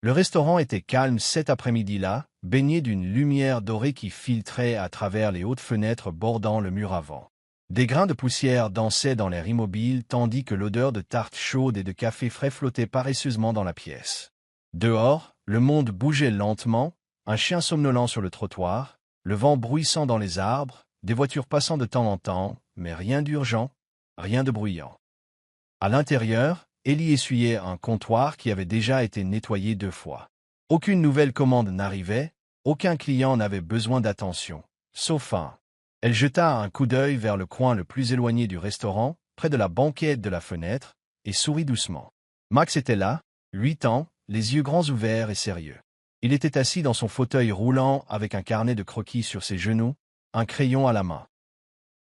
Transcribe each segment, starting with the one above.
Le restaurant était calme cet après-midi-là, baigné d'une lumière dorée qui filtrait à travers les hautes fenêtres bordant le mur avant. Des grains de poussière dansaient dans l'air immobile tandis que l'odeur de tartes chaudes et de café frais flottait paresseusement dans la pièce. Dehors, le monde bougeait lentement, un chien somnolent sur le trottoir, le vent bruissant dans les arbres, des voitures passant de temps en temps, mais rien d'urgent, rien de bruyant. À l'intérieur, Ellie essuyait un comptoir qui avait déjà été nettoyé 2 fois. Aucune nouvelle commande n'arrivait, aucun client n'avait besoin d'attention, sauf un. Elle jeta un coup d'œil vers le coin le plus éloigné du restaurant, près de la banquette de la fenêtre, et sourit doucement. Max était là, 8 ans, les yeux grands ouverts et sérieux. Il était assis dans son fauteuil roulant avec un carnet de croquis sur ses genoux, un crayon à la main.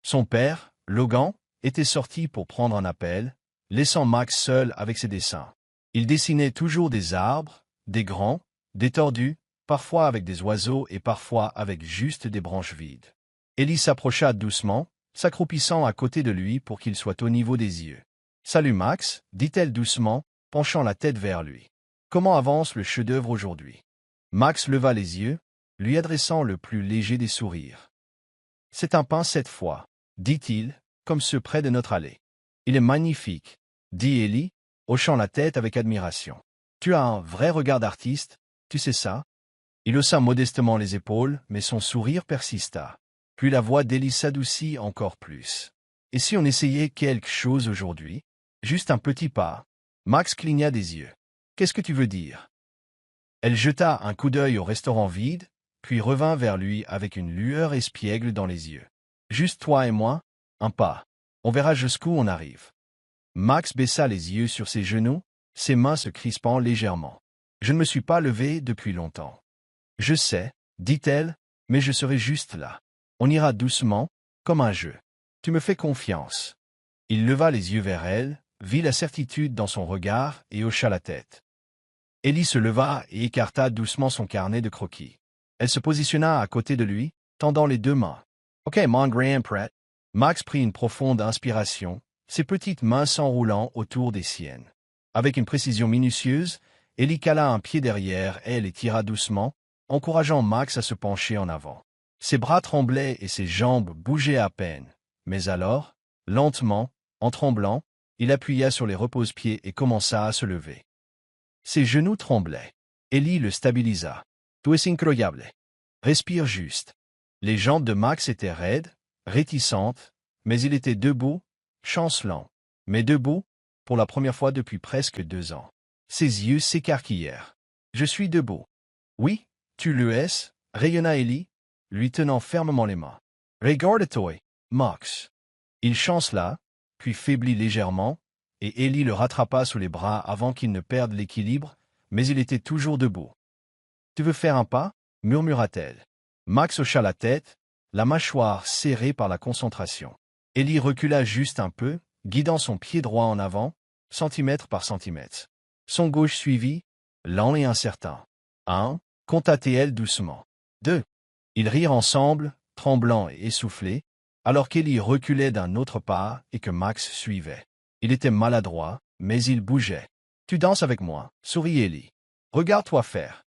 Son père, Logan, était sorti pour prendre un appel, laissant Max seul avec ses dessins. Il dessinait toujours des arbres, des grands, des tordus, parfois avec des oiseaux et parfois avec juste des branches vides. Ellie s'approcha doucement, s'accroupissant à côté de lui pour qu'il soit au niveau des yeux. « Salut Max », dit-elle doucement, penchant la tête vers lui. « Comment avance le chef-d'œuvre aujourd'hui ?» Max leva les yeux, lui adressant le plus léger des sourires. « C'est un pain cette fois, » dit-il, comme ceux près de notre allée. « Il est magnifique, » dit Ellie, hochant la tête avec admiration. « Tu as un vrai regard d'artiste, tu sais ça ?» Il haussa modestement les épaules, mais son sourire persista. Puis la voix d'Ellie s'adoucit encore plus. « Et si on essayait quelque chose aujourd'hui? Juste un petit pas. » Max cligna des yeux. « Qu'est-ce que tu veux dire ?» Elle jeta un coup d'œil au restaurant vide, puis revint vers lui avec une lueur espiègle dans les yeux. « Juste toi et moi, un pas. On verra jusqu'où on arrive. » Max baissa les yeux sur ses genoux, ses mains se crispant légèrement. « Je ne me suis pas levé depuis longtemps. »« Je sais, » dit-elle, « mais je serai juste là. On ira doucement, comme un jeu. Tu me fais confiance. » Il leva les yeux vers elle, vit la certitude dans son regard et hocha la tête. Ellie se leva et écarta doucement son carnet de croquis. Elle se positionna à côté de lui, tendant les 2 mains. « Ok, mon grand prêtre. » Max prit une profonde inspiration, ses petites mains s'enroulant autour des siennes. Avec une précision minutieuse, Ellie cala un pied derrière elle et tira doucement, encourageant Max à se pencher en avant. Ses bras tremblaient et ses jambes bougeaient à peine, mais alors, lentement, en tremblant, il appuya sur les repose-pieds et commença à se lever. Ses genoux tremblaient. Ellie le stabilisa. « Tu es incroyable. Respire juste. » Les jambes de Max étaient raides, réticentes, mais il était debout, chancelant, mais debout, pour la première fois depuis presque 2 ans. Ses yeux s'écarquillèrent. « Je suis debout. »« Oui, tu le es, » rayonna Ellie, lui tenant fermement les mains. « Regarde-toi, Max. » Il chancela, puis faiblit légèrement, et Ellie le rattrapa sous les bras avant qu'il ne perde l'équilibre, mais il était toujours debout. « Tu veux faire un pas ?» murmura-t-elle. Max hocha la tête, la mâchoire serrée par la concentration. Ellie recula juste un peu, guidant son pied droit en avant, centimètre par centimètre. Son gauche suivit, lent et incertain. 1, compta-t-elle doucement. 2. Ils rirent ensemble, tremblants et essoufflés, alors qu'Ellie reculait d'un autre pas et que Max suivait. Il était maladroit, mais il bougeait. « Tu danses avec moi, » sourit Ellie. « Regarde-toi faire. »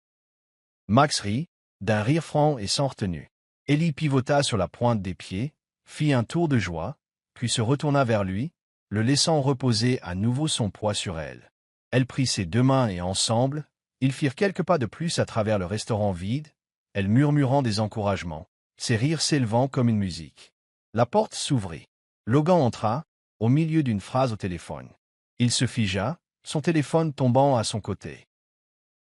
Max rit, d'un rire franc et sans retenue. Ellie pivota sur la pointe des pieds, fit un tour de joie, puis se retourna vers lui, le laissant reposer à nouveau son poids sur elle. Elle prit ses 2 mains et ensemble, ils firent quelques pas de plus à travers le restaurant vide, elle murmurant des encouragements, ses rires s'élevant comme une musique. La porte s'ouvrit. Logan entra, au milieu d'une phrase au téléphone. Il se figea, son téléphone tombant à son côté.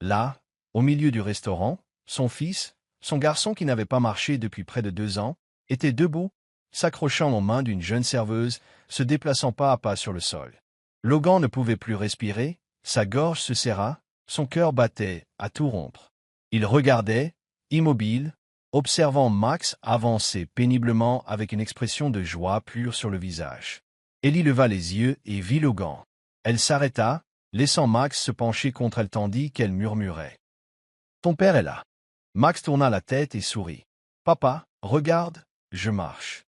Là, au milieu du restaurant, son fils, son garçon qui n'avait pas marché depuis près de 2 ans, était debout, s'accrochant aux mains d'une jeune serveuse, se déplaçant pas à pas sur le sol. Logan ne pouvait plus respirer, sa gorge se serra, son cœur battait à tout rompre. Il regardait, immobile, observant Max avancer péniblement avec une expression de joie pure sur le visage. Ellie leva les yeux et vit Logan. Elle s'arrêta, laissant Max se pencher contre elle tandis qu'elle murmurait. « Ton père est là. » Max tourna la tête et sourit. « Papa, regarde, je marche. »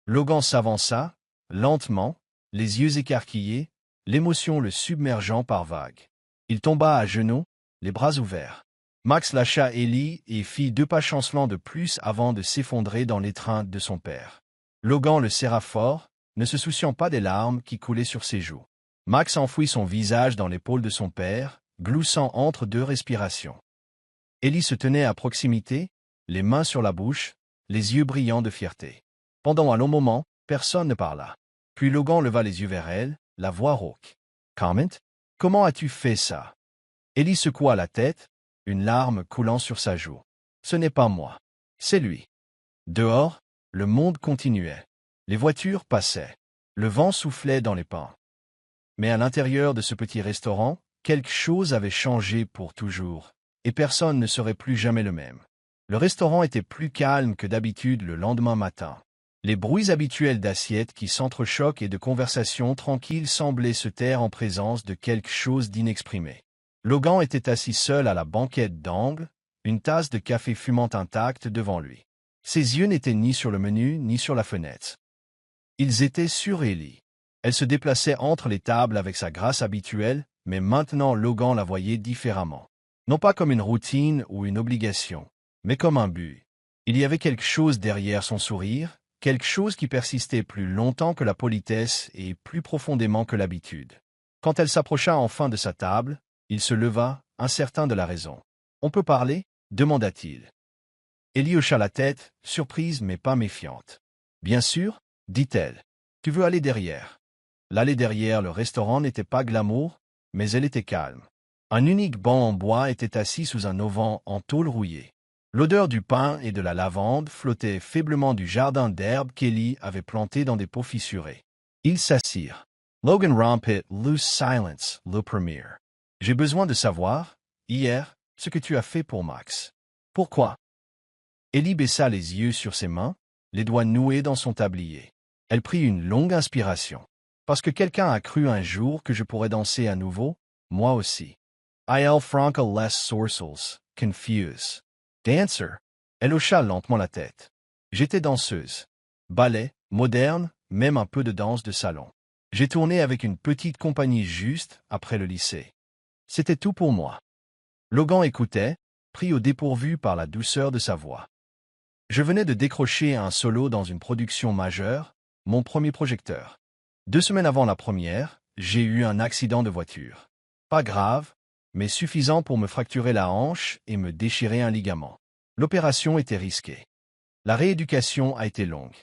Logan s'avança, lentement, les yeux écarquillés, l'émotion le submergeant par vagues. Il tomba à genoux, les bras ouverts. Max lâcha Ellie et fit 2 pas chancelants de plus avant de s'effondrer dans l'étreinte de son père. Logan le serra fort, ne se souciant pas des larmes qui coulaient sur ses joues. Max enfouit son visage dans l'épaule de son père, gloussant entre 2 respirations. Ellie se tenait à proximité, les mains sur la bouche, les yeux brillants de fierté. Pendant un long moment, personne ne parla. Puis Logan leva les yeux vers elle, la voix rauque. « Comment? Comment as-tu fait ça ?» Ellie secoua la tête, une larme coulant sur sa joue. « Ce n'est pas moi. C'est lui. » Dehors, le monde continuait. Les voitures passaient. Le vent soufflait dans les pins. Mais à l'intérieur de ce petit restaurant, quelque chose avait changé pour toujours, et personne ne serait plus jamais le même. Le restaurant était plus calme que d'habitude le lendemain matin. Les bruits habituels d'assiettes qui s'entrechoquent et de conversations tranquilles semblaient se taire en présence de quelque chose d'inexprimé. Logan était assis seul à la banquette d'angle, une tasse de café fumant intacte devant lui. Ses yeux n'étaient ni sur le menu ni sur la fenêtre. Ils étaient sur Ellie. Elle se déplaçait entre les tables avec sa grâce habituelle, mais maintenant Logan la voyait différemment. Non pas comme une routine ou une obligation, mais comme un but. Il y avait quelque chose derrière son sourire, quelque chose qui persistait plus longtemps que la politesse et plus profondément que l'habitude. Quand elle s'approcha enfin de sa table, il se leva, incertain de la raison. « On peut parler ?» demanda-t-il. Ellie hocha la tête, surprise mais pas méfiante. « Bien sûr, » dit-elle. « Tu veux aller derrière ?» L'allée derrière le restaurant n'était pas glamour, mais elle était calme. Un unique banc en bois était assis sous un auvent en tôle rouillée. L'odeur du pain et de la lavande flottait faiblement du jardin d'herbe qu'Ellie avait planté dans des pots fissurés. Ils s'assirent. Logan rompit loose silence, le premier. « J'ai besoin de savoir, hier, ce que tu as fait pour Max. » « Pourquoi ?» Ellie baissa les yeux sur ses mains, les doigts noués dans son tablier. Elle prit une longue inspiration. « Parce que quelqu'un a cru un jour que je pourrais danser à nouveau, moi aussi. » Il franca les sourcils, confuse. « Dancer ?» Elle hocha lentement la tête. « J'étais danseuse. Ballet, moderne, même un peu de danse de salon. J'ai tourné avec une petite compagnie juste après le lycée. C'était tout pour moi. » Logan écoutait, pris au dépourvu par la douceur de sa voix. « Je venais de décrocher un solo dans une production majeure, mon premier projecteur. 2 semaines avant la première, j'ai eu un accident de voiture. Pas grave, mais suffisant pour me fracturer la hanche et me déchirer un ligament. L'opération était risquée. La rééducation a été longue.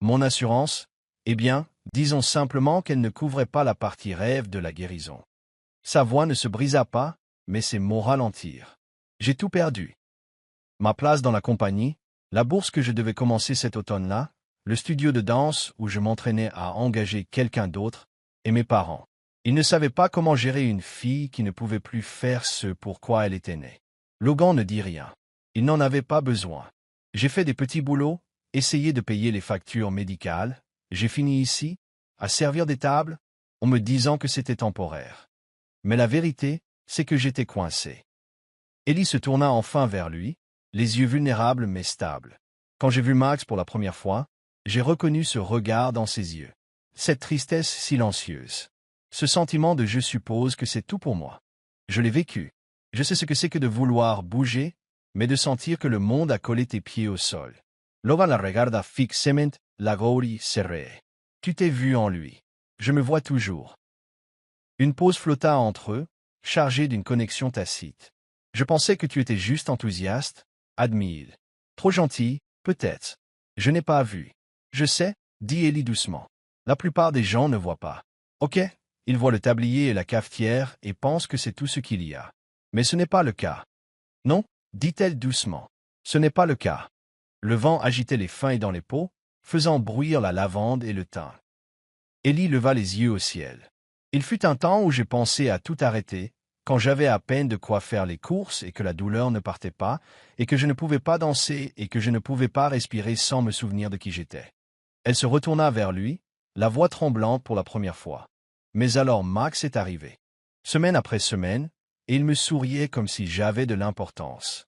Mon assurance, eh bien, disons simplement qu'elle ne couvrait pas la partie rêve de la guérison. » Sa voix ne se brisa pas, mais ses mots ralentirent. « J'ai tout perdu. Ma place dans la compagnie, la bourse que je devais commencer cet automne-là, le studio de danse où je m'entraînais à engager quelqu'un d'autre, et mes parents. Ils ne savaient pas comment gérer une fille qui ne pouvait plus faire ce pour quoi elle était née. » Logan ne dit rien. Il n'en avait pas besoin. « J'ai fait des petits boulots, essayé de payer les factures médicales. J'ai fini ici, à servir des tables, en me disant que c'était temporaire. Mais la vérité, c'est que j'étais coincé. » Ellie se tourna enfin vers lui, les yeux vulnérables mais stables. Quand j'ai vu Max pour la première fois, j'ai reconnu ce regard dans ses yeux. Cette tristesse silencieuse. Ce sentiment de « je suppose que c'est tout pour moi ». Je l'ai vécu. Je sais ce que c'est que de vouloir bouger, mais de sentir que le monde a collé tes pieds au sol. Logan la regarda fixement, la gorge serrée. « Tu t'es vu en lui. Je me vois toujours. » Une pause flotta entre eux, chargée d'une connexion tacite. « Je pensais que tu étais juste enthousiaste, » admit-il. « Trop gentil, peut-être. Je n'ai pas vu. »« Je sais, » dit Ellie doucement. « La plupart des gens ne voient pas. Ok, ils voient le tablier et la cafetière et pensent que c'est tout ce qu'il y a. Mais ce n'est pas le cas. »« Non, » dit-elle doucement. « Ce n'est pas le cas. » Le vent agitait les feuilles dans les pots, faisant bruire la lavande et le thym. Ellie leva les yeux au ciel. « Il fut un temps où j'ai pensé à tout arrêter, quand j'avais à peine de quoi faire les courses et que la douleur ne partait pas, et que je ne pouvais pas danser et que je ne pouvais pas respirer sans me souvenir de qui j'étais. » Elle se retourna vers lui, la voix tremblante pour la première fois. Mais alors Max est arrivé. Semaine après semaine, et il me souriait comme si j'avais de l'importance.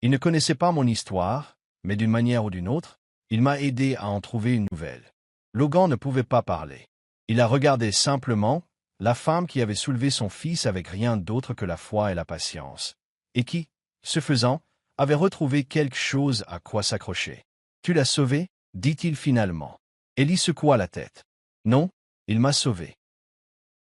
Il ne connaissait pas mon histoire, mais d'une manière ou d'une autre, il m'a aidé à en trouver une nouvelle. Logan ne pouvait pas parler. Il la regardait simplement, la femme qui avait soulevé son fils avec rien d'autre que la foi et la patience, et qui, ce faisant, avait retrouvé quelque chose à quoi s'accrocher. « Tu l'as sauvé » dit-il finalement. Ellie secoua la tête. « Non, il m'a sauvé. »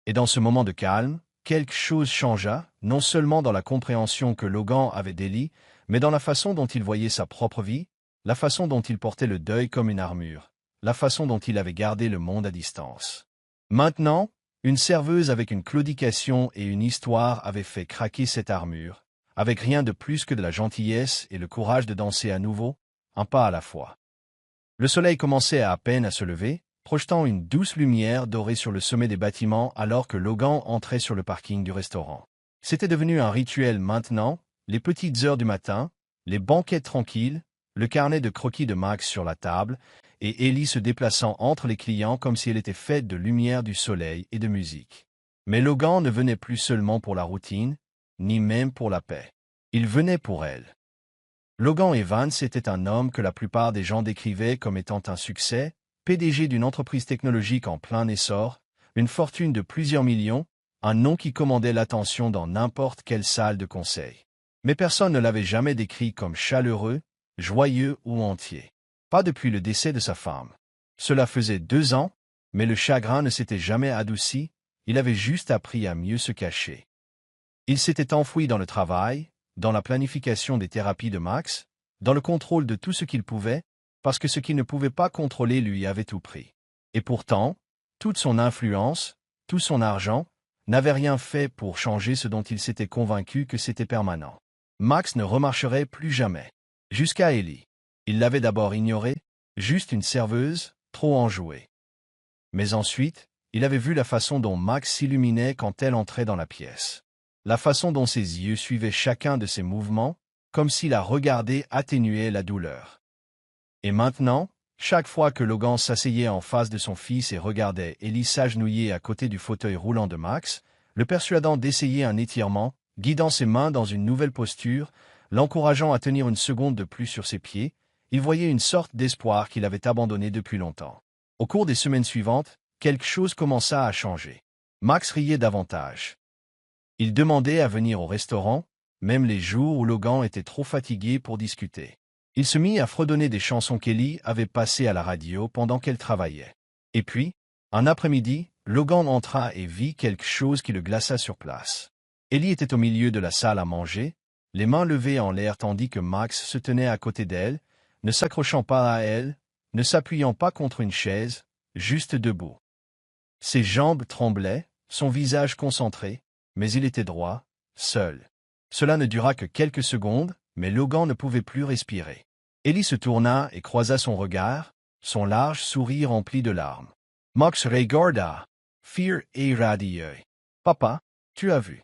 Et dans ce moment de calme, quelque chose changea, non seulement dans la compréhension que Logan avait d'Ellie, mais dans la façon dont il voyait sa propre vie, la façon dont il portait le deuil comme une armure, la façon dont il avait gardé le monde à distance. Maintenant, une serveuse avec une claudication et une histoire avait fait craquer cette armure, avec rien de plus que de la gentillesse et le courage de danser à nouveau, un pas à la fois. Le soleil commençait à peine à se lever, projetant une douce lumière dorée sur le sommet des bâtiments alors que Logan entrait sur le parking du restaurant. C'était devenu un rituel maintenant, les petites heures du matin, les banquettes tranquilles, le carnet de croquis de Max sur la table, et Ellie se déplaçant entre les clients comme si elle était faite de lumière du soleil et de musique. Mais Logan ne venait plus seulement pour la routine, ni même pour la paix. Il venait pour elle. Logan Evans était un homme que la plupart des gens décrivaient comme étant un succès, PDG d'une entreprise technologique en plein essor, une fortune de plusieurs millions, un nom qui commandait l'attention dans n'importe quelle salle de conseil. Mais personne ne l'avait jamais décrit comme chaleureux, joyeux ou entier. Pas depuis le décès de sa femme. Cela faisait 2 ans, mais le chagrin ne s'était jamais adouci, il avait juste appris à mieux se cacher. Il s'était enfoui dans le travail, dans la planification des thérapies de Max, dans le contrôle de tout ce qu'il pouvait, parce que ce qu'il ne pouvait pas contrôler lui avait tout pris. Et pourtant, toute son influence, tout son argent, n'avait rien fait pour changer ce dont il s'était convaincu que c'était permanent. Max ne remarcherait plus jamais. Jusqu'à Ellie. Il l'avait d'abord ignorée, juste une serveuse, trop enjouée. Mais ensuite, il avait vu la façon dont Max s'illuminait quand elle entrait dans la pièce. La façon dont ses yeux suivaient chacun de ses mouvements, comme si la regarder atténuait la douleur. Et maintenant, chaque fois que Logan s'asseyait en face de son fils et regardait Ellie s'agenouiller à côté du fauteuil roulant de Max, le persuadant d'essayer un étirement, guidant ses mains dans une nouvelle posture, l'encourageant à tenir une seconde de plus sur ses pieds, il voyait une sorte d'espoir qu'il avait abandonné depuis longtemps. Au cours des semaines suivantes, quelque chose commença à changer. Max riait davantage. Il demandait à venir au restaurant, même les jours où Logan était trop fatigué pour discuter. Il se mit à fredonner des chansons qu'Ellie avait passées à la radio pendant qu'elle travaillait. Et puis, un après-midi, Logan entra et vit quelque chose qui le glaça sur place. Ellie était au milieu de la salle à manger, les mains levées en l'air tandis que Max se tenait à côté d'elle, ne s'accrochant pas à elle, ne s'appuyant pas contre une chaise, juste debout. Ses jambes tremblaient, son visage concentré, mais il était droit, seul. Cela ne dura que quelques secondes, mais Logan ne pouvait plus respirer. Ellie se tourna et croisa son regard, son large sourire rempli de larmes. Max regarda, fier et radieux. « Papa, tu as vu. »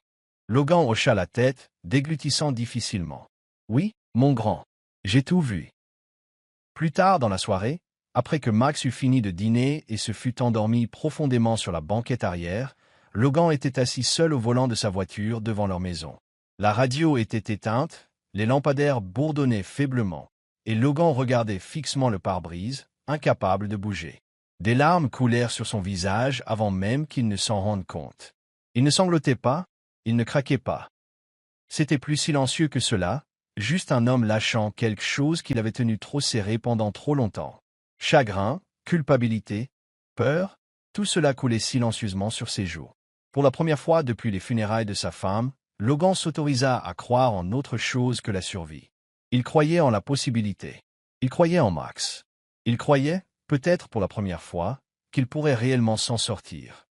Logan hocha la tête, déglutissant difficilement. « Oui, mon grand. J'ai tout vu. » Plus tard dans la soirée, après que Max eut fini de dîner et se fut endormi profondément sur la banquette arrière, Logan était assis seul au volant de sa voiture devant leur maison. La radio était éteinte, les lampadaires bourdonnaient faiblement, et Logan regardait fixement le pare-brise, incapable de bouger. Des larmes coulèrent sur son visage avant même qu'il ne s'en rende compte. Il ne sanglotait pas, il ne craquait pas. C'était plus silencieux que cela, juste un homme lâchant quelque chose qu'il avait tenu trop serré pendant trop longtemps. Chagrin, culpabilité, peur, tout cela coulait silencieusement sur ses joues. Pour la première fois depuis les funérailles de sa femme, Logan s'autorisa à croire en autre chose que la survie. Il croyait en la possibilité. Il croyait en Max. Il croyait, peut-être pour la première fois, qu'il pourrait réellement s'en sortir.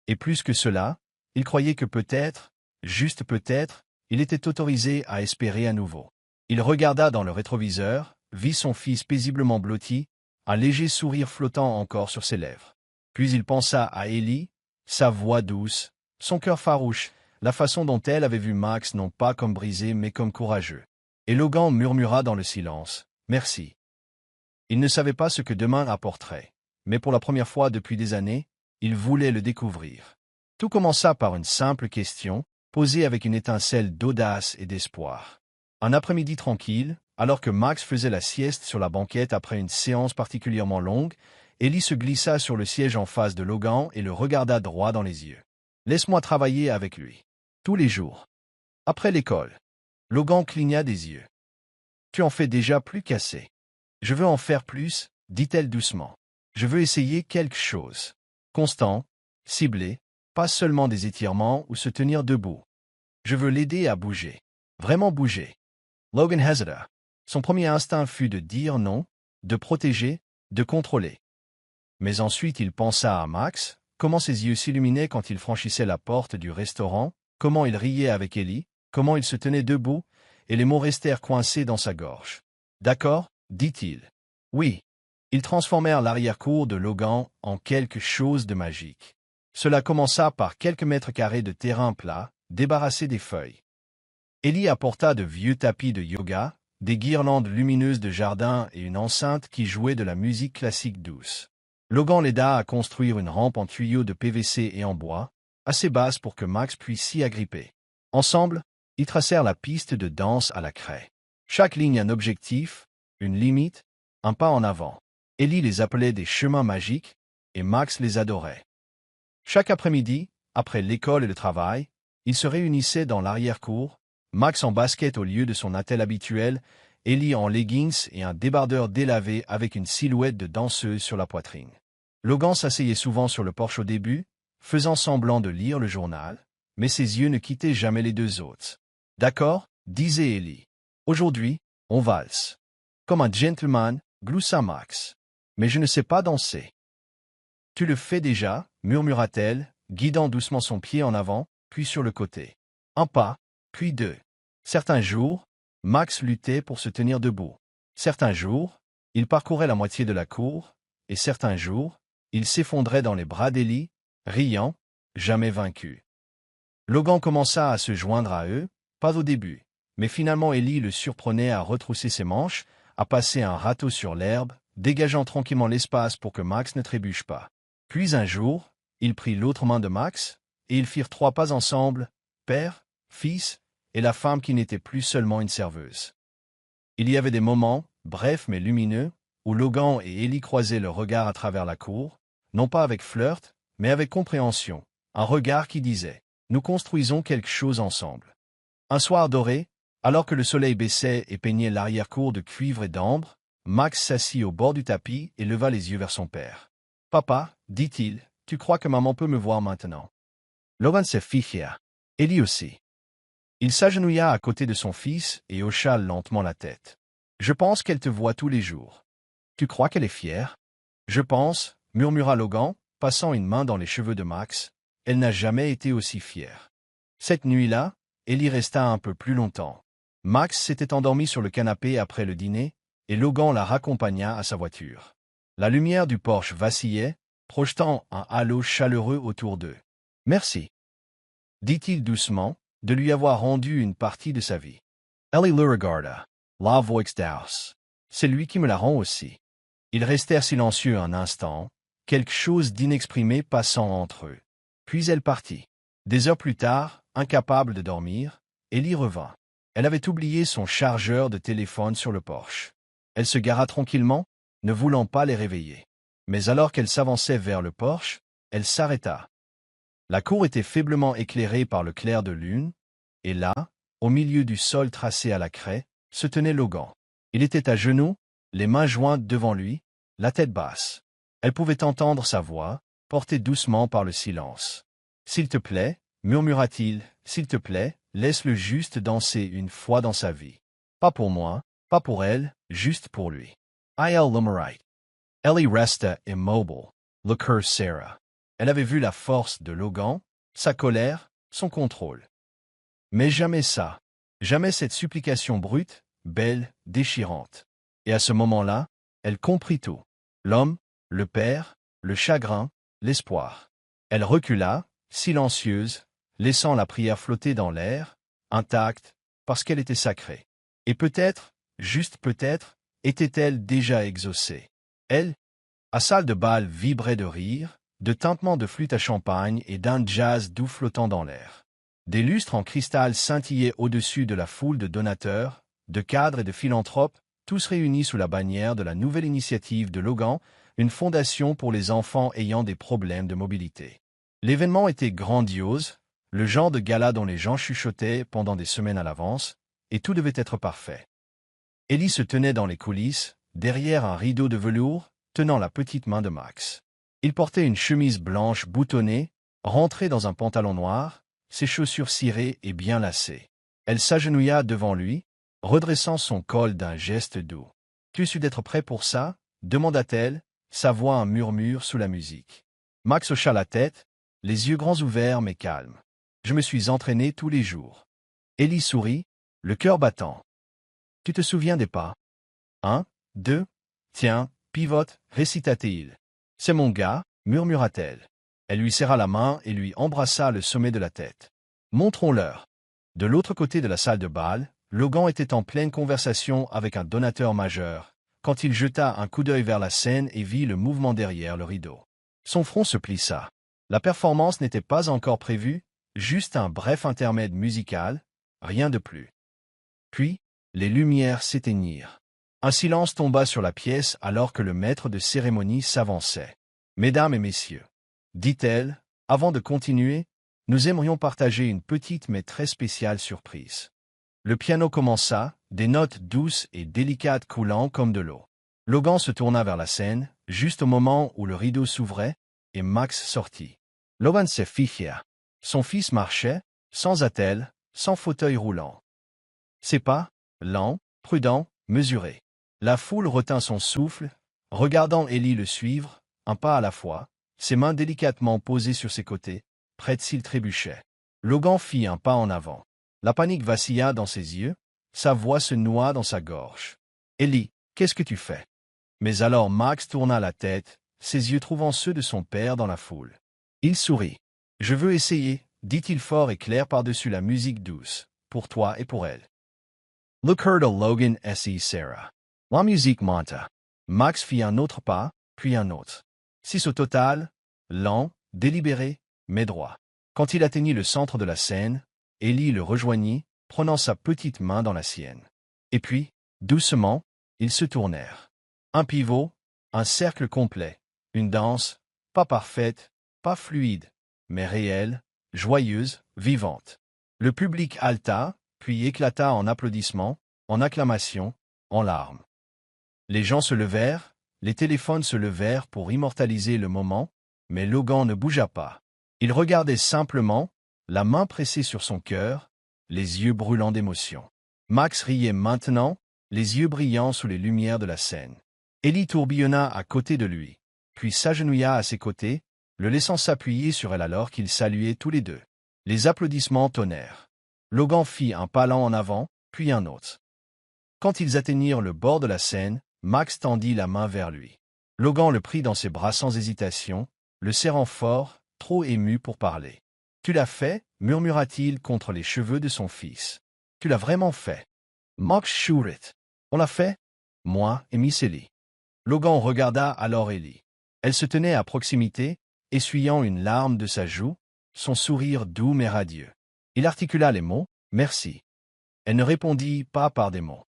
Et plus que cela, il croyait que peut-être, juste peut-être, il était autorisé à espérer à nouveau. Il regarda dans le rétroviseur, vit son fils paisiblement blotti, un léger sourire flottant encore sur ses lèvres. Puis il pensa à Ellie, sa voix douce, son cœur farouche, la façon dont elle avait vu Max non pas comme brisé mais comme courageux. Et Logan murmura dans le silence, « Merci ». Il ne savait pas ce que demain apporterait, mais pour la première fois depuis des années, il voulait le découvrir. Tout commença par une simple question, posée avec une étincelle d'audace et d'espoir. Un après-midi tranquille, alors que Max faisait la sieste sur la banquette après une séance particulièrement longue, Ellie se glissa sur le siège en face de Logan et le regarda droit dans les yeux. Laisse-moi travailler avec lui. Tous les jours. Après l'école. Logan cligna des yeux. Tu en fais déjà plus qu'assez. Je veux en faire plus, dit-elle doucement. Je veux essayer quelque chose. Constant, ciblé, pas seulement des étirements ou se tenir debout. Je veux l'aider à bouger. Vraiment bouger. Logan hésita. Son premier instinct fut de dire non, de protéger, de contrôler. Mais ensuite il pensa à Max, comment ses yeux s'illuminaient quand il franchissait la porte du restaurant, comment il riait avec Ellie, comment il se tenait debout, et les mots restèrent coincés dans sa gorge. D'accord, dit-il. Oui. Ils transformèrent l'arrière-cour de Logan en quelque chose de magique. Cela commença par quelques mètres carrés de terrain plat, débarrassé des feuilles. Ellie apporta de vieux tapis de yoga, des guirlandes lumineuses de jardin et une enceinte qui jouait de la musique classique douce. Logan l'aida à construire une rampe en tuyaux de PVC et en bois, assez basse pour que Max puisse s'y agripper. Ensemble, ils tracèrent la piste de danse à la craie. Chaque ligne un objectif, une limite, un pas en avant. Ellie les appelait des chemins magiques, et Max les adorait. Chaque après-midi, après l'école et le travail, ils se réunissaient dans l'arrière-cour, Max en basket au lieu de son attel habituel, Ellie en leggings et un débardeur délavé avec une silhouette de danseuse sur la poitrine. Logan s'asseyait souvent sur le porche au début, faisant semblant de lire le journal, mais ses yeux ne quittaient jamais les deux autres. « D'accord, disait Ellie. Aujourd'hui, on valse. » Comme un gentleman, gloussa Max. « Mais je ne sais pas danser. »« Tu le fais déjà, murmura-t-elle, guidant doucement son pied en avant, puis sur le côté. Un pas, puis deux. Certains jours, Max luttait pour se tenir debout. Certains jours, il parcourait la moitié de la cour, et certains jours, il s'effondrait dans les bras d'Ellie, riant, jamais vaincu. Logan commença à se joindre à eux, pas au début, mais finalement Ellie le surprenait à retrousser ses manches, à passer un râteau sur l'herbe, dégageant tranquillement l'espace pour que Max ne trébuche pas. Puis un jour, il prit l'autre main de Max, et ils firent 3 pas ensemble, père, fils, et la femme qui n'était plus seulement une serveuse. Il y avait des moments, brefs mais lumineux, où Logan et Ellie croisaient leurs regards à travers la cour, non pas avec flirt, mais avec compréhension, un regard qui disait « Nous construisons quelque chose ensemble ». Un soir doré, alors que le soleil baissait et peignait l'arrière-cour de cuivre et d'ambre, Max s'assit au bord du tapis et leva les yeux vers son père. « Papa, dit-il, tu crois que maman peut me voir maintenant ?» Logan se ficha. Ellie aussi. Il s'agenouilla à côté de son fils et hocha lentement la tête. « Je pense qu'elle te voit tous les jours. Tu crois qu'elle est fière ?»« Je pense, » murmura Logan, passant une main dans les cheveux de Max. « Elle n'a jamais été aussi fière. » Cette nuit-là, Ellie resta un peu plus longtemps. Max s'était endormi sur le canapé après le dîner, et Logan la raccompagna à sa voiture. La lumière du porche vacillait, projetant un halo chaleureux autour d'eux. « Merci, » dit-il doucement, de lui avoir rendu une partie de sa vie. Ellie le regarda. La voix d'Aus. C'est lui qui me la rend aussi. Ils restèrent silencieux un instant, quelque chose d'inexprimé passant entre eux. Puis elle partit. Des heures plus tard, incapable de dormir, Ellie revint. Elle avait oublié son chargeur de téléphone sur le porche. Elle se gara tranquillement, ne voulant pas les réveiller. Mais alors qu'elle s'avançait vers le porche, elle s'arrêta. La cour était faiblement éclairée par le clair de lune, et là, au milieu du sol tracé à la craie, se tenait Logan. Il était à genoux, les mains jointes devant lui, la tête basse. Elle pouvait entendre sa voix, portée doucement par le silence. « S'il te plaît, » murmura-t-il, « s'il te plaît, laisse-le juste danser une fois dans sa vie. Pas pour moi, pas pour elle, juste pour lui. » I.L. Lummerite. Ellie resta immobile, le cœur serré. Elle avait vu la force de Logan, sa colère, son contrôle. Mais jamais ça, jamais cette supplication brute, belle, déchirante. Et à ce moment-là, elle comprit tout. L'homme, le père, le chagrin, l'espoir. Elle recula, silencieuse, laissant la prière flotter dans l'air, intacte, parce qu'elle était sacrée. Et peut-être, juste peut-être, était-elle déjà exaucée. Elle, à salle de bal vibrait de rire, de tintements de flûte à champagne et d'un jazz doux flottant dans l'air. Des lustres en cristal scintillaient au-dessus de la foule de donateurs, de cadres et de philanthropes, tous réunis sous la bannière de la nouvelle initiative de Logan, une fondation pour les enfants ayant des problèmes de mobilité. L'événement était grandiose, le genre de gala dont les gens chuchotaient pendant des semaines à l'avance, et tout devait être parfait. Ellie se tenait dans les coulisses, derrière un rideau de velours, tenant la petite main de Max. Il portait une chemise blanche boutonnée, rentrée dans un pantalon noir, ses chaussures cirées et bien lacées. Elle s'agenouilla devant lui, redressant son col d'un geste doux. « Tu es sûr d'être prêt pour ça ?» demanda-t-elle, sa voix un murmure sous la musique. Max hocha la tête, les yeux grands ouverts mais calmes. « Je me suis entraîné tous les jours. » Ellie sourit, le cœur battant. « Tu te souviens des pas? 1, 2, tiens, pivote, récita-t-il. « C'est mon gars, murmura-t-elle. Elle lui serra la main et lui embrassa le sommet de la tête. « Montrons-leur. » De l'autre côté de la salle de bal, Logan était en pleine conversation avec un donateur majeur, quand il jeta un coup d'œil vers la scène et vit le mouvement derrière le rideau. Son front se plissa. La performance n'était pas encore prévue, juste un bref intermède musical, rien de plus. Puis, les lumières s'éteignirent. Un silence tomba sur la pièce alors que le maître de cérémonie s'avançait. « Mesdames et messieurs, » dit-elle, avant de continuer, « nous aimerions partager une petite mais très spéciale surprise. » Le piano commença, des notes douces et délicates coulant comme de l'eau. Logan se tourna vers la scène, juste au moment où le rideau s'ouvrait, et Max sortit. Logan se ficha. Son fils marchait, sans attelle, sans fauteuil roulant. Ses pas, lents, prudents, mesurés. La foule retint son souffle, regardant Ellie le suivre, un pas à la fois, ses mains délicatement posées sur ses côtés, prêtes s'il trébuchait. Logan fit un pas en avant. La panique vacilla dans ses yeux, sa voix se noua dans sa gorge. « Ellie, qu'est-ce que tu fais ?» Mais alors Max tourna la tête, ses yeux trouvant ceux de son père dans la foule. Il sourit. « Je veux essayer, » dit-il fort et clair par-dessus la musique douce, « pour toi et pour elle. » Look heard a Logan S.E. Sarah. La musique monta. Max fit un autre pas, puis un autre. 6 au total, lent, délibéré, mais droit. Quand il atteignit le centre de la scène, Ellie le rejoignit, prenant sa petite main dans la sienne. Et puis, doucement, ils se tournèrent. Un pivot, un cercle complet, une danse, pas parfaite, pas fluide, mais réelle, joyeuse, vivante. Le public haleta, puis éclata en applaudissements, en acclamations, en larmes. Les gens se levèrent, les téléphones se levèrent pour immortaliser le moment, mais Logan ne bougea pas. Il regardait simplement, la main pressée sur son cœur, les yeux brûlants d'émotion. Max riait maintenant, les yeux brillants sous les lumières de la scène. Ellie tourbillonna à côté de lui, puis s'agenouilla à ses côtés, le laissant s'appuyer sur elle alors qu'ils saluaient tous les deux. Les applaudissements tonnèrent. Logan fit un pas lent en avant, puis un autre. Quand ils atteignirent le bord de la scène, Max tendit la main vers lui. Logan le prit dans ses bras sans hésitation, le serrant fort, trop ému pour parler. « Tu l'as fait » murmura-t-il contre les cheveux de son fils. « Tu l'as vraiment fait. » Max churit. « On l'a fait ?» Moi et Miss Ellie. Logan regarda alors Ellie. Elle se tenait à proximité, essuyant une larme de sa joue, son sourire doux mais radieux. Il articula les mots « Merci ». Elle ne répondit pas par des mots.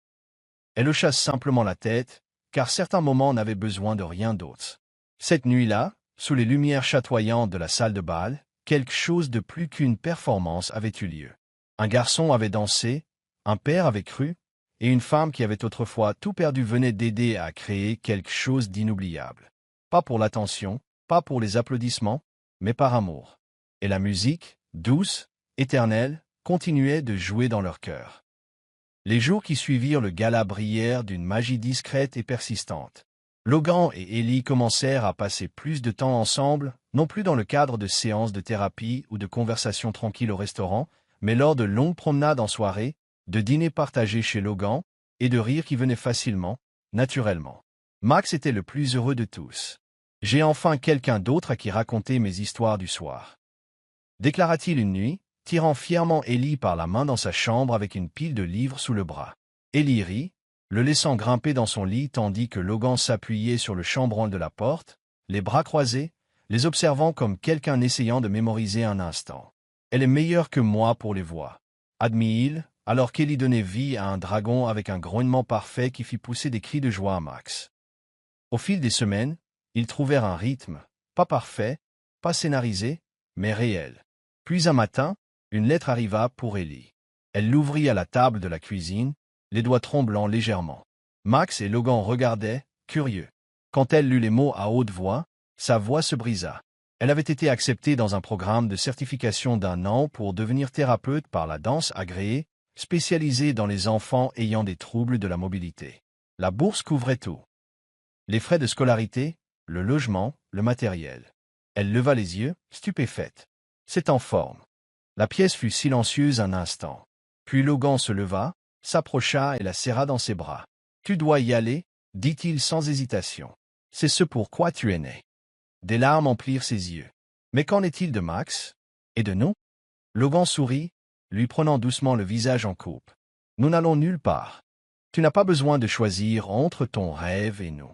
Elle hocha simplement la tête, car certains moments n'avaient besoin de rien d'autre. Cette nuit-là, sous les lumières chatoyantes de la salle de bal, quelque chose de plus qu'une performance avait eu lieu. Un garçon avait dansé, un père avait cru, et une femme qui avait autrefois tout perdu venait d'aider à créer quelque chose d'inoubliable. Pas pour l'attention, pas pour les applaudissements, mais par amour. Et la musique, douce, éternelle, continuait de jouer dans leur cœur. Les jours qui suivirent le gala brillèrent d'une magie discrète et persistante. Logan et Ellie commencèrent à passer plus de temps ensemble, non plus dans le cadre de séances de thérapie ou de conversations tranquilles au restaurant, mais lors de longues promenades en soirée, de dîners partagés chez Logan, et de rires qui venaient facilement, naturellement. Max était le plus heureux de tous. « J'ai enfin quelqu'un d'autre à qui raconter mes histoires du soir. » déclara-t-il une nuit, tirant fièrement Ellie par la main dans sa chambre avec une pile de livres sous le bras. Ellie rit, le laissant grimper dans son lit tandis que Logan s'appuyait sur le chambranle de la porte, les bras croisés, les observant comme quelqu'un essayant de mémoriser un instant. « Elle est meilleure que moi pour les voix, » admit-il, alors qu'Ellie donnait vie à un dragon avec un grognement parfait qui fit pousser des cris de joie à Max. Au fil des semaines, ils trouvèrent un rythme, pas parfait, pas scénarisé, mais réelle. Puis un matin, une lettre arriva pour Ellie. Elle l'ouvrit à la table de la cuisine, les doigts tremblant légèrement. Max et Logan regardaient, curieux. Quand elle lut les mots à haute voix, sa voix se brisa. Elle avait été acceptée dans un programme de certification d'1 an pour devenir thérapeute par la danse agréée, spécialisée dans les enfants ayant des troubles de la mobilité. La bourse couvrait tout. Les frais de scolarité, le logement, le matériel. Elle leva les yeux, stupéfaite. C'est en forme. La pièce fut silencieuse un instant. Puis Logan se leva, s'approcha et la serra dans ses bras. « Tu dois y aller, dit-il sans hésitation. C'est ce pourquoi tu es né. » Des larmes emplirent ses yeux. Mais qu'en est-il de Max? Et de nous? Logan sourit, lui prenant doucement le visage en coupe. Nous n'allons nulle part. Tu n'as pas besoin de choisir entre ton rêve et nous.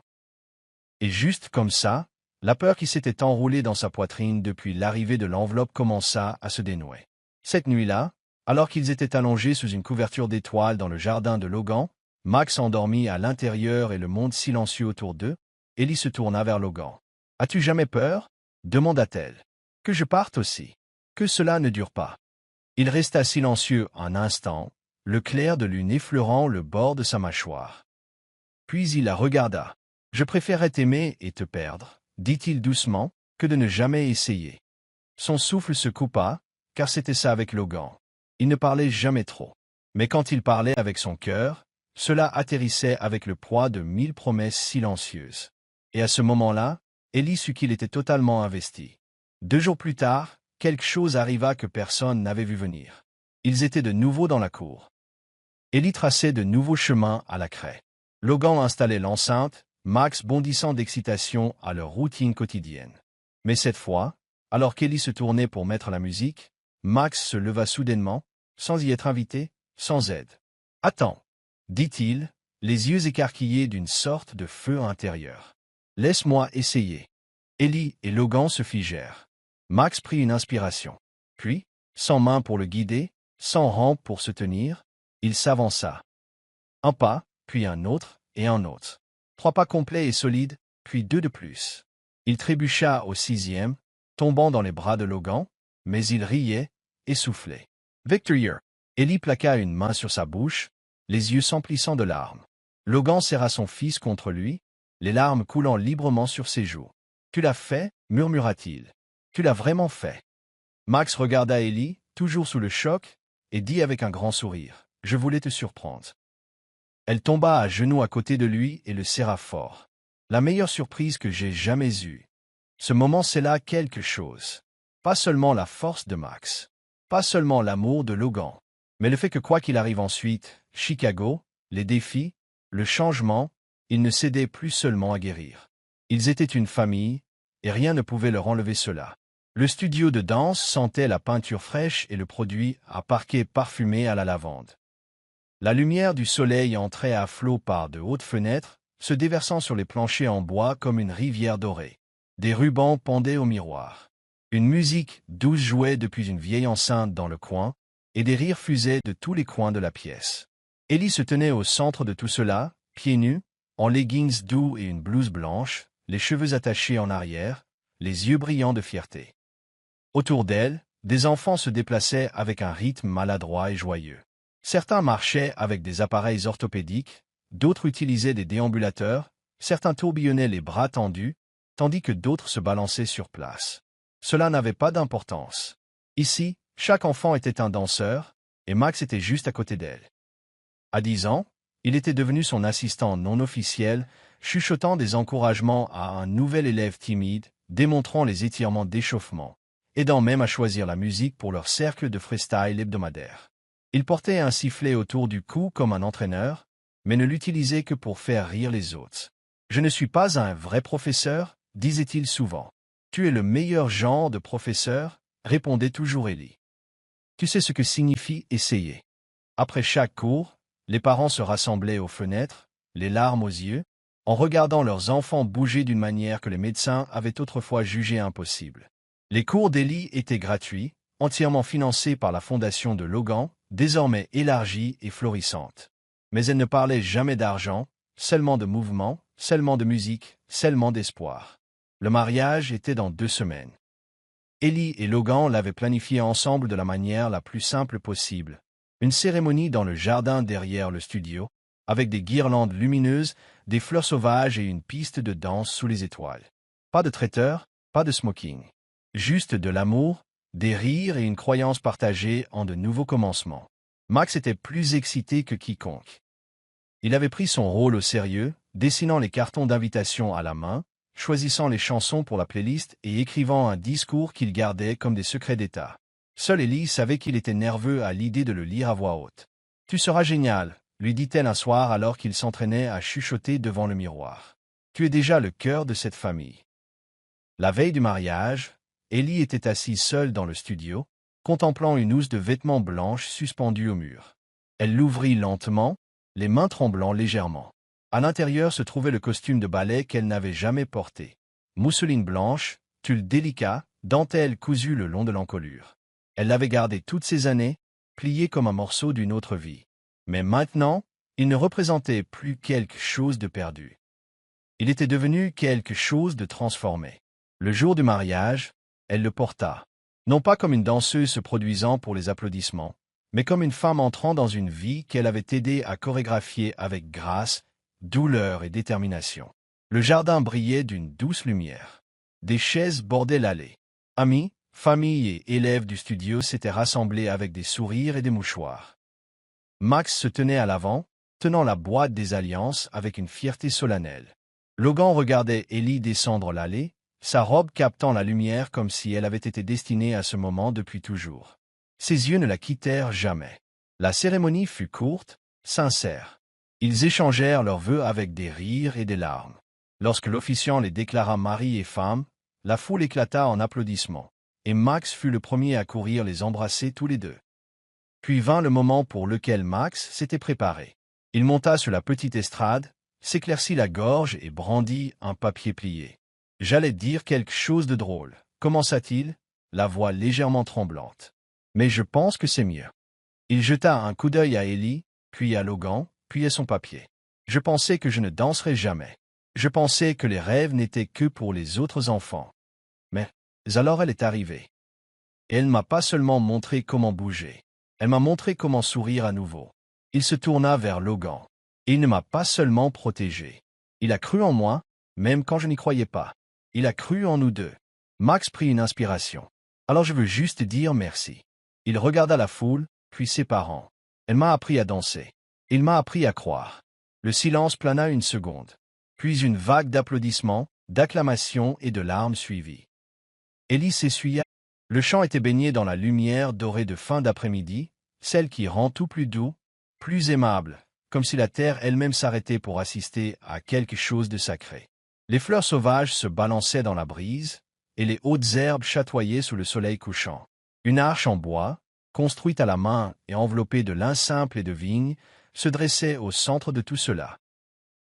Et juste comme ça, la peur qui s'était enroulée dans sa poitrine depuis l'arrivée de l'enveloppe commença à se dénouer. Cette nuit-là, alors qu'ils étaient allongés sous une couverture d'étoiles dans le jardin de Logan, Max endormi à l'intérieur et le monde silencieux autour d'eux, Ellie se tourna vers Logan. « As-tu jamais peur ?» demanda-t-elle. « Que je parte aussi. Que cela ne dure pas. » Il resta silencieux un instant, le clair de lune effleurant le bord de sa mâchoire. Puis il la regarda. « Je préférerais t'aimer et te perdre, dit-il doucement, que de ne jamais essayer. » Son souffle se coupa, car c'était ça avec Logan. Il ne parlait jamais trop. Mais quand il parlait avec son cœur, cela atterrissait avec le poids de 1000 promesses silencieuses. Et à ce moment-là, Ellie sut qu'il était totalement investi. 2 jours plus tard, quelque chose arriva que personne n'avait vu venir. Ils étaient de nouveau dans la cour. Ellie traçait de nouveaux chemins à la craie. Logan installait l'enceinte, Max bondissant d'excitation à leur routine quotidienne. Mais cette fois, alors qu'Ellie se tournait pour mettre la musique, Max se leva soudainement, sans y être invité, sans aide. « Attends, » dit-il, les yeux écarquillés d'une sorte de feu intérieur. « Laisse-moi essayer. » Ellie et Logan se figèrent. Max prit une inspiration. Puis, sans main pour le guider, sans rampe pour se tenir, il s'avança. Un pas, puis un autre, et un autre. 3 pas complets et solides, puis 2 de plus. Il trébucha au 6e, tombant dans les bras de Logan, mais il riait, essoufflé. « Victor !» Ellie plaqua une main sur sa bouche, les yeux s'emplissant de larmes. Logan serra son fils contre lui, les larmes coulant librement sur ses joues. « Tu l'as fait » murmura-t-il. « Tu l'as vraiment fait. » Max regarda Ellie, toujours sous le choc, et dit avec un grand sourire. « Je voulais te surprendre. » Elle tomba à genoux à côté de lui et le serra fort. « La meilleure surprise que j'ai jamais eue. » Ce moment scella quelque chose. Pas seulement la force de Max. Pas seulement l'amour de Logan. Mais le fait que quoi qu'il arrive ensuite, Chicago, les défis, le changement, ils ne cédaient plus seulement à guérir. Ils étaient une famille, et rien ne pouvait leur enlever cela. Le studio de danse sentait la peinture fraîche et le produit à parquet parfumé à la lavande. La lumière du soleil entrait à flot par de hautes fenêtres, se déversant sur les planchers en bois comme une rivière dorée. Des rubans pendaient au miroir. Une musique douce jouait depuis une vieille enceinte dans le coin, et des rires fusaient de tous les coins de la pièce. Ellie se tenait au centre de tout cela, pieds nus, en leggings doux et une blouse blanche, les cheveux attachés en arrière, les yeux brillants de fierté. Autour d'elle, des enfants se déplaçaient avec un rythme maladroit et joyeux. Certains marchaient avec des appareils orthopédiques, d'autres utilisaient des déambulateurs, certains tourbillonnaient les bras tendus, tandis que d'autres se balançaient sur place. Cela n'avait pas d'importance. Ici, chaque enfant était un danseur, et Max était juste à côté d'elle. À 10 ans, il était devenu son assistant non officiel, chuchotant des encouragements à un nouvel élève timide, démontrant les étirements d'échauffement, aidant même à choisir la musique pour leur cercle de freestyle hebdomadaire. Il portait un sifflet autour du cou comme un entraîneur, mais ne l'utilisait que pour faire rire les autres. « Je ne suis pas un vrai professeur », disait-il souvent. « Tu es le meilleur genre de professeur », répondait toujours Ellie. « Tu sais ce que signifie essayer. » Après chaque cours, les parents se rassemblaient aux fenêtres, les larmes aux yeux, en regardant leurs enfants bouger d'une manière que les médecins avaient autrefois jugée impossible. Les cours d'Ellie étaient gratuits, entièrement financés par la fondation de Logan, désormais élargie et florissante. Mais elle ne parlait jamais d'argent, seulement de mouvement, seulement de musique, seulement d'espoir. Le mariage était dans 2 semaines. Ellie et Logan l'avaient planifié ensemble de la manière la plus simple possible. Une cérémonie dans le jardin derrière le studio, avec des guirlandes lumineuses, des fleurs sauvages et une piste de danse sous les étoiles. Pas de traiteur, pas de smoking. Juste de l'amour, des rires et une croyance partagée en de nouveaux commencements. Max était plus excité que quiconque. Il avait pris son rôle au sérieux, dessinant les cartons d'invitation à la main, choisissant les chansons pour la playlist et écrivant un discours qu'il gardait comme des secrets d'État. Seule Ellie savait qu'il était nerveux à l'idée de le lire à voix haute. « Tu seras génial », lui dit-elle un soir alors qu'il s'entraînait à chuchoter devant le miroir. « Tu es déjà le cœur de cette famille. » La veille du mariage, Ellie était assise seule dans le studio, contemplant une housse de vêtements blanches suspendue au mur. Elle l'ouvrit lentement, les mains tremblant légèrement. À l'intérieur se trouvait le costume de ballet qu'elle n'avait jamais porté. Mousseline blanche, tulle délicat, dentelle cousue le long de l'encolure. Elle l'avait gardé toutes ces années, plié comme un morceau d'une autre vie. Mais maintenant, il ne représentait plus quelque chose de perdu. Il était devenu quelque chose de transformé. Le jour du mariage, elle le porta, non pas comme une danseuse se produisant pour les applaudissements, mais comme une femme entrant dans une vie qu'elle avait aidé à chorégraphier avec grâce, douleur et détermination. Le jardin brillait d'une douce lumière. Des chaises bordaient l'allée. Amis, famille et élèves du studio s'étaient rassemblés avec des sourires et des mouchoirs. Max se tenait à l'avant, tenant la boîte des alliances avec une fierté solennelle. Logan regardait Ellie descendre l'allée, sa robe captant la lumière comme si elle avait été destinée à ce moment depuis toujours. Ses yeux ne la quittèrent jamais. La cérémonie fut courte, sincère. Ils échangèrent leurs vœux avec des rires et des larmes. Lorsque l'officiant les déclara mari et femme, la foule éclata en applaudissements, et Max fut le premier à courir les embrasser tous les deux. Puis vint le moment pour lequel Max s'était préparé. Il monta sur la petite estrade, s'éclaircit la gorge et brandit un papier plié. « J'allais dire quelque chose de drôle, » commença-t-il, la voix légèrement tremblante. « Mais je pense que c'est mieux. » Il jeta un coup d'œil à Ellie, puis à Logan, puis à son papier. « Je pensais que je ne danserais jamais. Je pensais que les rêves n'étaient que pour les autres enfants. Mais alors elle est arrivée. Et elle m'a pas seulement montré comment bouger. Elle m'a montré comment sourire à nouveau. » Il se tourna vers Logan. « Il ne m'a pas seulement protégé. Il a cru en moi, même quand je n'y croyais pas. Il a cru en nous deux. » Max prit une inspiration. « Alors je veux juste dire merci. » Il regarda la foule, puis ses parents. « Elle m'a appris à danser. Il m'a appris à croire. » Le silence plana une seconde. Puis une vague d'applaudissements, d'acclamations et de larmes suivit. Ellie s'essuya. Le chant était baigné dans la lumière dorée de fin d'après-midi, celle qui rend tout plus doux, plus aimable, comme si la terre elle-même s'arrêtait pour assister à quelque chose de sacré. Les fleurs sauvages se balançaient dans la brise, et les hautes herbes chatoyaient sous le soleil couchant. Une arche en bois, construite à la main et enveloppée de lin simple et de vigne, se dressait au centre de tout cela.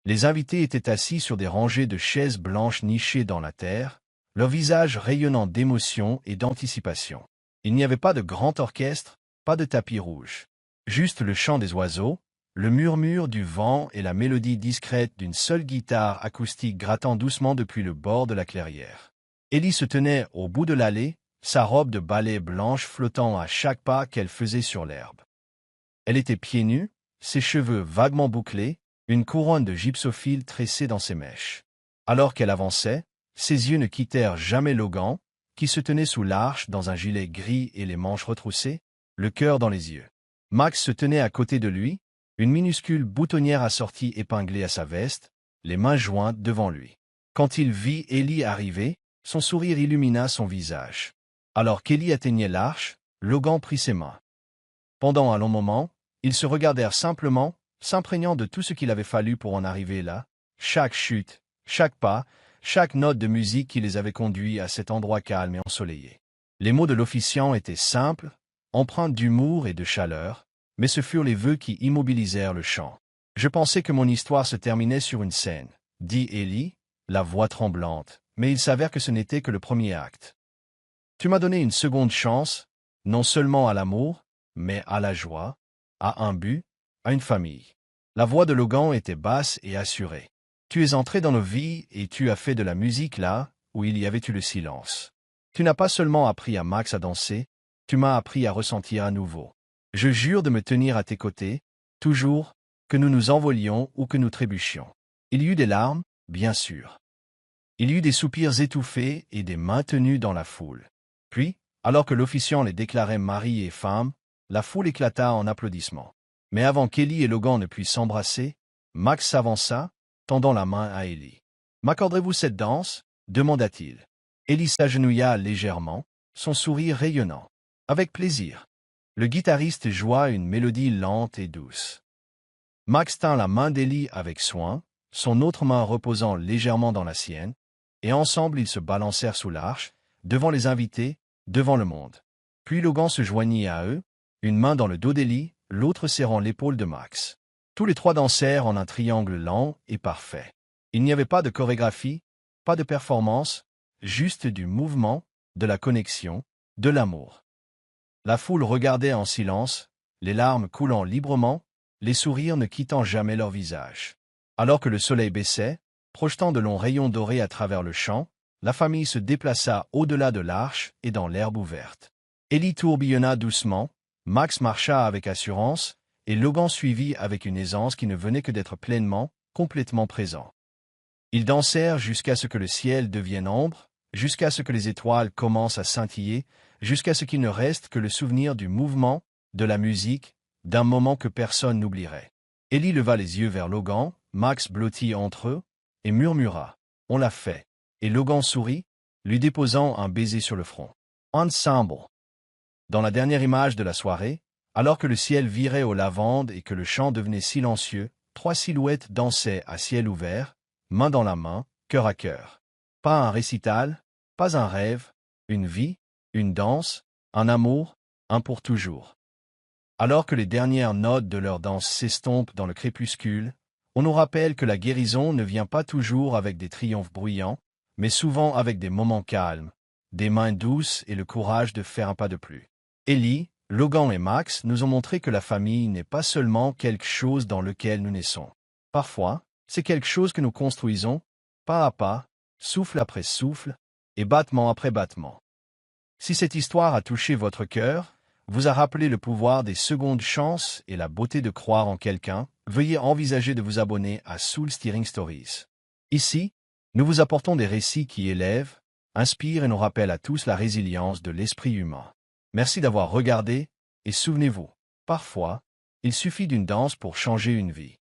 Les invités étaient assis sur des rangées de chaises blanches nichées dans la terre, leurs visages rayonnant d'émotion et d'anticipation. Il n'y avait pas de grand orchestre, pas de tapis rouge. Juste le chant des oiseaux, le murmure du vent et la mélodie discrète d'une seule guitare acoustique grattant doucement depuis le bord de la clairière. Ellie se tenait au bout de l'allée, sa robe de ballet blanche flottant à chaque pas qu'elle faisait sur l'herbe. Elle était pieds nus, ses cheveux vaguement bouclés, une couronne de gypsophile tressée dans ses mèches. Alors qu'elle avançait, ses yeux ne quittèrent jamais Logan, qui se tenait sous l'arche dans un gilet gris et les manches retroussées, le cœur dans les yeux. Max se tenait à côté de lui, une minuscule boutonnière assortie épinglée à sa veste, les mains jointes devant lui. Quand il vit Ellie arriver, son sourire illumina son visage. Alors qu'Ellie atteignait l'arche, Logan prit ses mains. Pendant un long moment, ils se regardèrent simplement, s'imprégnant de tout ce qu'il avait fallu pour en arriver là, chaque chute, chaque pas, chaque note de musique qui les avait conduits à cet endroit calme et ensoleillé. Les mots de l'officiant étaient simples, empreints d'humour et de chaleur, mais ce furent les vœux qui immobilisèrent le chant. « Je pensais que mon histoire se terminait sur une scène, » dit Ellie, la voix tremblante, mais il s'avère que ce n'était que le premier acte. Tu m'as donné une seconde chance, non seulement à l'amour, mais à la joie, à un but, à une famille. La voix de Logan était basse et assurée. Tu es entré dans nos vies et tu as fait de la musique là où il y avait eu le silence. Tu n'as pas seulement appris à Max à danser, tu m'as appris à ressentir à nouveau. Je jure de me tenir à tes côtés, toujours, que nous nous envolions ou que nous trébuchions. Il y eut des larmes, bien sûr. Il y eut des soupirs étouffés et des mains tenues dans la foule. Puis, alors que l'officiant les déclarait mari et femme, la foule éclata en applaudissements. Mais avant qu'Ellie et Logan ne puissent s'embrasser, Max s'avança, tendant la main à Ellie. « M'accorderez-vous cette danse » demanda-t-il. Ellie s'agenouilla légèrement, son sourire rayonnant. « Avec plaisir. » Le guitariste joua une mélodie lente et douce. Max tint la main d'Ellie avec soin, son autre main reposant légèrement dans la sienne, et ensemble ils se balancèrent sous l'arche, devant les invités, devant le monde. Puis Logan se joignit à eux, une main dans le dos d'Ellie, l'autre serrant l'épaule de Max. Tous les trois dansèrent en un triangle lent et parfait. Il n'y avait pas de chorégraphie, pas de performance, juste du mouvement, de la connexion, de l'amour. La foule regardait en silence, les larmes coulant librement, les sourires ne quittant jamais leur visage. Alors que le soleil baissait, projetant de longs rayons dorés à travers le champ, la famille se déplaça au-delà de l'arche et dans l'herbe ouverte. Ellie tourbillonna doucement, Max marcha avec assurance, et Logan suivit avec une aisance qui ne venait que d'être pleinement, complètement présent. Ils dansèrent jusqu'à ce que le ciel devienne ombre, jusqu'à ce que les étoiles commencent à scintiller, jusqu'à ce qu'il ne reste que le souvenir du mouvement, de la musique, d'un moment que personne n'oublierait. Ellie leva les yeux vers Logan, Max blottit entre eux, et murmura « On l'a fait ». Et Logan sourit, lui déposant un baiser sur le front. Ensemble. Dans la dernière image de la soirée, alors que le ciel virait aux lavandes et que le champ devenait silencieux, trois silhouettes dansaient à ciel ouvert, main dans la main, cœur à cœur. Pas un récital, pas un rêve, une vie, une danse, un amour, un pour toujours. Alors que les dernières notes de leur danse s'estompent dans le crépuscule, on nous rappelle que la guérison ne vient pas toujours avec des triomphes bruyants, mais souvent avec des moments calmes, des mains douces et le courage de faire un pas de plus. Ellie, Logan et Max nous ont montré que la famille n'est pas seulement quelque chose dans lequel nous naissons. Parfois, c'est quelque chose que nous construisons, pas à pas, souffle après souffle, et battement après battement. Si cette histoire a touché votre cœur, vous a rappelé le pouvoir des secondes chances et la beauté de croire en quelqu'un, veuillez envisager de vous abonner à Soul Steering Stories. Ici, nous vous apportons des récits qui élèvent, inspirent et nous rappellent à tous la résilience de l'esprit humain. Merci d'avoir regardé, et souvenez-vous, parfois, il suffit d'une danse pour changer une vie.